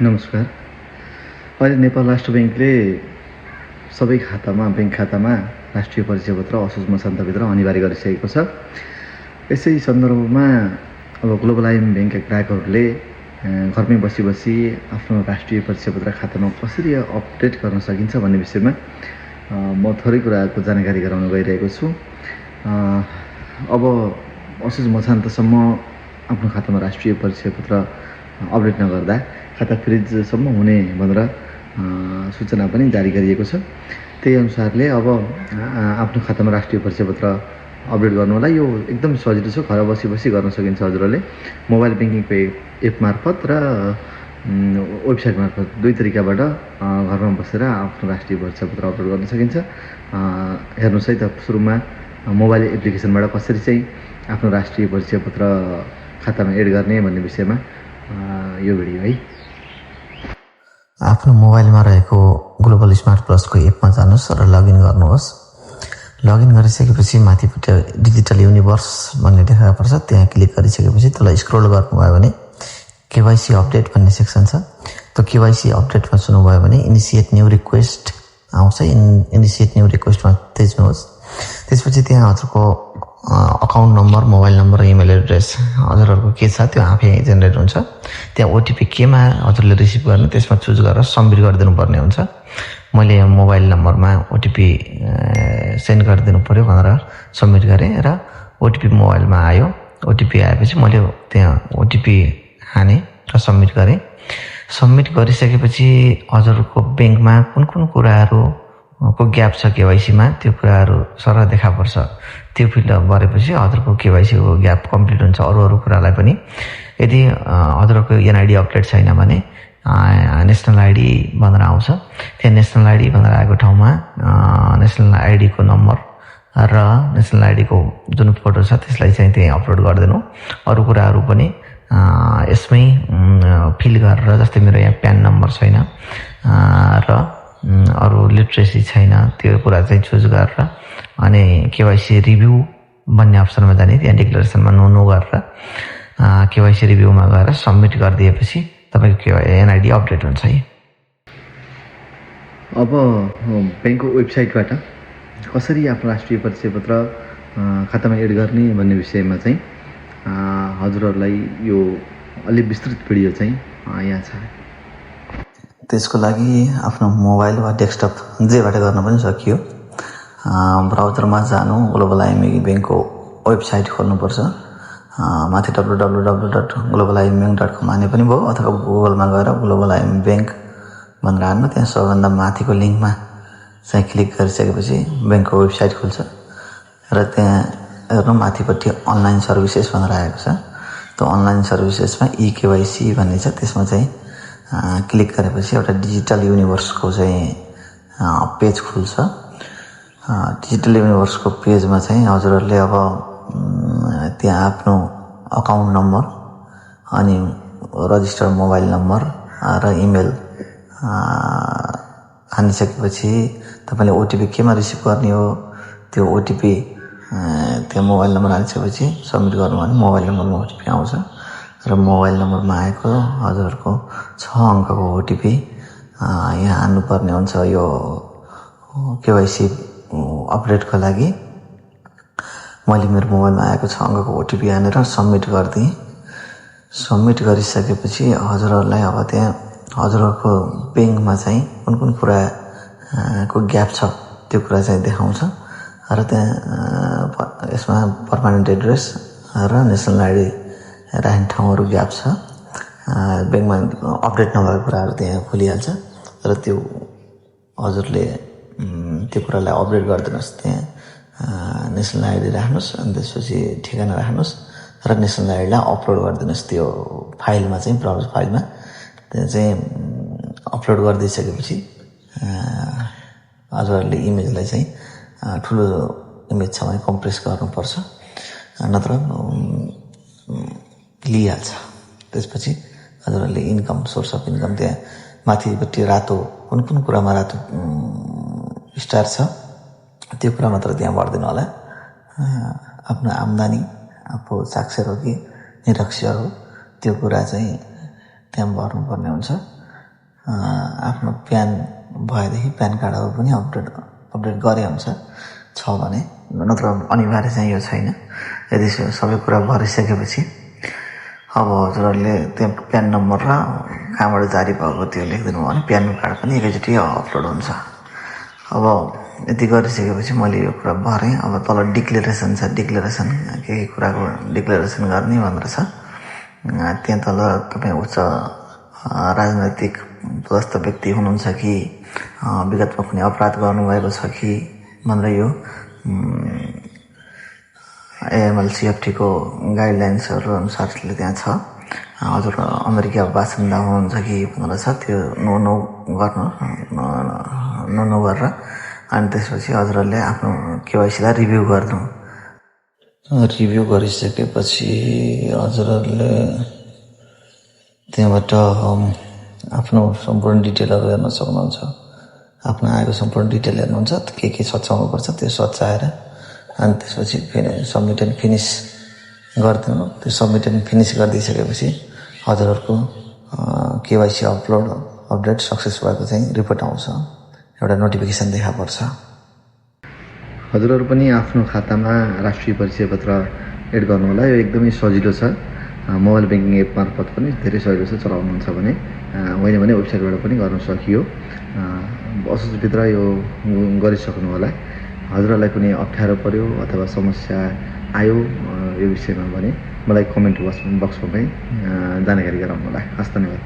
नमस्कार। अहिले नेपाल राष्ट्र ब्याङ्कले सबै ब्याङ्क खातामा राष्ट्रिय परिचय पत्र असोज मसान्तभित्र अनिवार्य गरिसकेको छ। यसै सन्दर्भमा अब ग्लोबल आइएम ब्याङ्कका ग्राहकहरूले घरमै बसी आफ्नो राष्ट्रिय परिचय पत्र खातामा कसरी अपडेट गर्न सकिन्छ भन्ने विषयमा म थोरै कुराको जानकारी गराउन गइरहेको छु। अब असोज मसान्तसम्म आफ्नो खातामा राष्ट्रिय परिचय पत्र अपडेट नगर्दा खाता फ्रिजसम्म हुने भनेर सूचना पनि जारी गरिएको छ। त्यही अनुसारले अब आफ्नो खातामा राष्ट्रिय परिचय पत्र अपडेट गर्नुलाई यो एकदम सजिलो छ। घर बसी गर्न सकिन्छ। हजुरहरूले मोबाइल ब्याङ्किङको एप मार्फत र वेबसाइट मार्फत दुई तरिकाबाट घरमा बसेर आफ्नो राष्ट्रिय परिचय पत्र अपलोड गर्न सकिन्छ। हेर्नुहोस् है त, सुरुमा मोबाइल एप्लिकेसनबाट कसरी चाहिँ आफ्नो राष्ट्रिय परिचय पत्र खातामा एड गर्ने भन्ने विषयमा यो भिडियो है। आफ्नो मोबाइलमा रहेको ग्लोबल स्मार्ट प्लसको एपमा जानुहोस् र लगइन गर्नुहोस्। लगइन गरिसकेपछि माथिपट्टि डिजिटल युनिभर्स भन्ने देखा पर्छ, त्यहाँ क्लिक गरिसकेपछि त्यसलाई स्क्रोल गर्नुभयो भने केवाइसी अपडेट भन्ने सेक्सन छ। त्यो केवाइसी अपडेटमा छुनुभयो भने इनिसिएट न्यू रिक्वेस्ट आउँछ। इनिसिएट न्यू रिक्वेस्टमा थिच्नुहोस्। त्यसपछि त्यहाँ हजुरको अकाउन्ट नम्बर, मोबाइल नम्बर र इमेल एड्रेस हजुरहरूको के छ त्यो आफै जेनेरेट हुन्छ। त्यहाँ ओटिपी केमा हजुरले रिसिभ गर्ने त्यसमा चुज गरेर सबमिट गरिदिनु पर्ने हुन्छ। मैले मोबाइल नम्बरमा ओटिपी सेन्ड गरिदिनु पर्यो भनेर सबमिट गरेँ र ओटिपी मोबाइलमा आयो। ओटिपी आएपछि मैले त्यहाँ ओटिपी हाने र सबमिट गरेँ। सबमिट गरिसकेपछि हजुरको ब्याङ्कमा कुन कुराहरू को ग्याप छ केवाइसीमा त्यो कुराहरू सरह देखा पर्छ। त्यो फिलअप गरेपछि हजुरको केवाइसीको ग्याप कम्प्लिट हुन्छ। अरू कुरालाई पनि यदि हजुरको एनआइडी अपडेट छैन भने नेसनल आइडी भनेर आउँछ। त्यहाँ नेसनल आइडी भनेर आएको ठाउँमा नेसनल आइडीको नम्बर र नेसनल आइडीको जुन फोटो छ त्यसलाई चाहिँ त्यहाँ अपलोड गरिदिनु। अरू कुराहरू पनि यसमै फिल गरेर, जस्तै मेरो यहाँ प्यान नम्बर छैन र अरू लिट्रेसी छैन, त्यो कुरा चाहिँ चुज गरेर अनि केवाइसी रिभ्यू भन्ने अप्सनमा जाने, त्यहाँ डिक्लेरेसनमा नो गरेर केवाइसी रिभ्यूमा गएर सबमिट गरिदिएपछि तपाईँको एनआइडी अपडेट हुन्छ है। अब ब्याङ्कको वेबसाइटबाट कसरी आफ्नो राष्ट्रिय परिचय पत्र खातामा एड गर्ने भन्ने विषयमा चाहिँ हजुरहरूलाई यो अलि विस्तृत भिडियो चाहिँ यहाँ छ। त्यसको लागि आफ्नो मोबाइल वा डेस्कटप जेबाट गर्न पनि सकियो। ब्राउजरमा जानु, ग्लोबल आइएम ब्याङ्कको वेबसाइट खोल्नुपर्छ। माथि www.globalimbbank.com हाने पनि भयो, अथवा गुगलमा गएर ग्लोबल आइएम ब्याङ्क भनेर हान्नु। त्यहाँ सबभन्दा माथिको लिङ्कमा चाहिँ क्लिक गरिसकेपछि ब्याङ्कको वेबसाइट खुल्छ र त्यहाँ हेर्नु माथिपट्टि अनलाइन सर्भिसेस भनेर आएको छ। त्यो अनलाइन सर्भिसेसमा केवाइसी भन्ने छ। त्यसमा चाहिँ क्लिक गरेपछि एउटा डिजिटल युनिभर्सको चाहिँ पेज खुल्छ। डिजिटल युनिभर्सको पेजमा चाहिँ हजुरहरूले अब त्यहाँ आफ्नो अकाउन्ट नम्बर अनि रजिस्टर्ड मोबाइल नम्बर र इमेल हानिसकेपछि तपाईँले ओटिपी केमा रिसिभ गर्ने हो त्यो ओटिपी त्यो मोबाइल नम्बर हालिसकेपछि सबमिट गर्नु भने मोबाइल नम्बरमा ओटिपी आउँछ र मोबाइल नम्बरमा आएको हजुरहरूको 6 अङ्कको ओटिपी यहाँ हान्नुपर्ने हुन्छ। यो केवाइसी अपडेटको लागि मैले मेरो मोबाइलमा आएको 6 अङ्कको ओटिपी हानेर सबमिट गरिदिएँ। सबमिट गरिसकेपछि हजुरहरूलाई अब त्यहाँ हजुरहरूको ब्याङ्कमा चाहिँ कुन कुराको ग्याप छ त्यो कुरा चाहिँ देखाउँछ र त्यहाँ यसमा पर्मानेन्ट एड्रेस र नेसनल आइडी राख्ने ठाउँहरू ग्याप छ। ब्याङ्कमा अपडेट नभएको कुराहरू त्यहाँ खुलिहाल्छ र त्यो हजुरले त्यो कुरालाई अपडेट गरिदिनुहोस्। त्यहाँ नेसनल आइडी राख्नुहोस् अनि त्यसपछि ठेगाना राख्नुहोस् र नेसनल आइडीलाई अपलोड गरिदिनुहोस्। त्यो फाइलमा चाहिँ ब्राउजर फाइलमा त्यहाँ चाहिँ अपलोड गरिदिइसकेपछि हजुरहरूले इमेजलाई चाहिँ ठुलो इमेज छ भने कम्प्रेस गर्नुपर्छ, नत्र लिइहाल्छ। त्यसपछि हजुरहरूले इन्कम, सोर्स अफ इन्कम त्यहाँ माथिपट्टि रातो कुन कुरामा रातो स्टार छ त्यो कुरा मात्र त्यहाँ भरिदिनु होला। आफ्नो आम्दानी आफू साक्षर हो कि निरक्षर हो त्यो कुरा चाहिँ त्यहाँ भर्नुपर्ने हुन्छ। आफ्नो प्यान भएदेखि प्यान कार्डहरू पनि अपडेट गरे हुन्छ छ भने, नत्र अनिवार्य चाहिँ यो छैन। यदि सबै कुरा भरिसकेपछि अब हजुरहरूले त्यहाँ प्यान नम्बर र कहाँबाट जारी भएको त्यो लेखिदिनु भयो भने प्यान कार्ड पनि एकैचोटि अपलोड हुन्छ। अब यति गरिसकेपछि मैले यो कुरा भरेँ। अब तल डिक्लेरेसन छ, डिक्लेरेसन के कुराको डिक्लेरेसन गर्ने भनेर छ। त्यहाँ तल तपाईँ उच्च राजनैतिक पदस्थ व्यक्ति हुनुहुन्छ कि विगतमा कुनै अपराध गर्नुभएको छ कि भनेर यो AML-CFT को गाइडलाइन्सहरू अनुसारले त्यहाँ छ। हजुर अमेरिका बासिन्दा हुनुहुन्छ कि भनेर छ, त्यो नो गरेर अनि त्यसपछि हजुरहरूले आफ्नो केवाइसीलाई रिभ्यू गर्नु। रिभ्यू गरिसकेपछि हजुरहरूले त्यहाँबाट आफ्नो सम्पूर्ण डिटेलहरू हेर्न सक्नुहुन्छ। आफ्नो आएको सम्पूर्ण डिटेल हेर्नुहुन्छ, के सच्याउनुपर्छ त्यो सच्याएर अनि त्यसपछि फेरि सबमिट एन्ड फिनिस गरिदिनु। त्यो सबमिट एन्ड फिनिस गरिदिइसकेपछि हजुरहरूको केवाइसी अपडेट सक्सेस भएको चाहिँ रिपोर्ट आउँछ, एउटा नोटिफिकेसन देखा पर्छ। हजुरहरू पनि आफ्नो खातामा राष्ट्रिय परिचय पत्र एड गर्नु होला। यो एकदमै सजिलो छ। मोबाइल ब्याङ्किङ एप मार्फत पनि धेरै सजिलो छ। चलाउनुहुन्छ भने होइन भने वेबसाइटबाट पनि गर्न सकियो। असोजभित्र यो गरिसक्नु होला। हजुरहरूलाई कुनै अप्ठ्यारो पर्यो अथवा समस्या आयो यो विषयमा भने मलाई कमेन्ट बक्समा जानकारी गराउनु होला। हस्, धन्यवाद।